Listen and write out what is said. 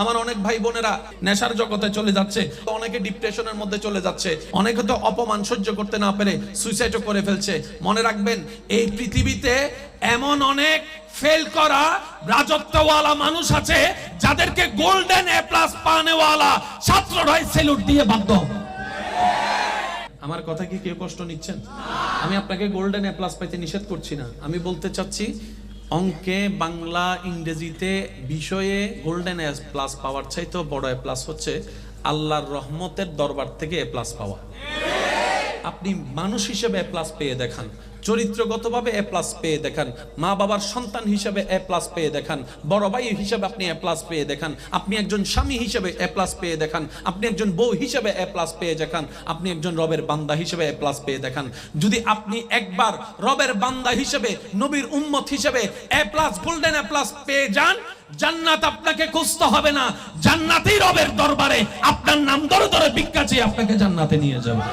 আমার অনেক ভাই বোনেরা নেশার জগতে চলে যাচ্ছে, অনেকে ডিপ্রেশনের মধ্যে চলে যাচ্ছে, অনেকে তো অপমান সহ্য করতে না পেরে সুইসাইডও করে ফেলছে। মনে রাখবেন, এই পৃথিবীতে এমন অনেক ফেল করা রাজত্বওয়ালা মানুষ আছে যাদেরকে গোল্ডেন এ প্লাস পানেওয়ালা ছাত্ররাই স্যালুট দিয়ে বাধ্য। আমার কথা কি কেউ কষ্ট নিচ্ছেন? আমি আপনাকে গোল্ডেন এ প্লাস পাইতে নিষেধ করছি না। আমি বলতে চাচ্ছি, অঙ্কে, বাংলা, ইংরেজিতে বিষয়ে গোল্ডেন এ প্লাস পাওয়ার চাইতেও বড় এ প্লাস হচ্ছে আল্লাহর রহমতের দরবার থেকে এ প্লাস পাওয়া। আপনি মানুষ হিসেবে এ প্লাস পেয়ে দেখান, চরিত্রগতভাবে এ প্লাস পেয়ে দেখান, মা বাবার সন্তান হিসেবে এ প্লাস পেয়ে দেখান, বড় ভাই হিসেবে আপনি এ প্লাস পেয়ে দেখান, আপনি একজন স্বামী হিসেবে এ প্লাস পেয়ে দেখান, আপনি একজন বউ হিসেবে এ প্লাস পেয়ে দেখান, আপনি একজন রবের বান্দা হিসেবে এ প্লাস পেয়ে দেখান। যদি আপনি একবার রবের বান্দা হিসেবে, নবীর উম্মত হিসেবে এ প্লাস, গোল্ডেন এ প্লাস পেয়ে যান, জান্নাত আপনাকে খুঁজতে হবে না, জান্নাতেই রবের দরবারে আপনার নাম ধরে ধরে ভিক্ষা চেয়ে আপনাকে জান্নাতে নিয়ে যাবে।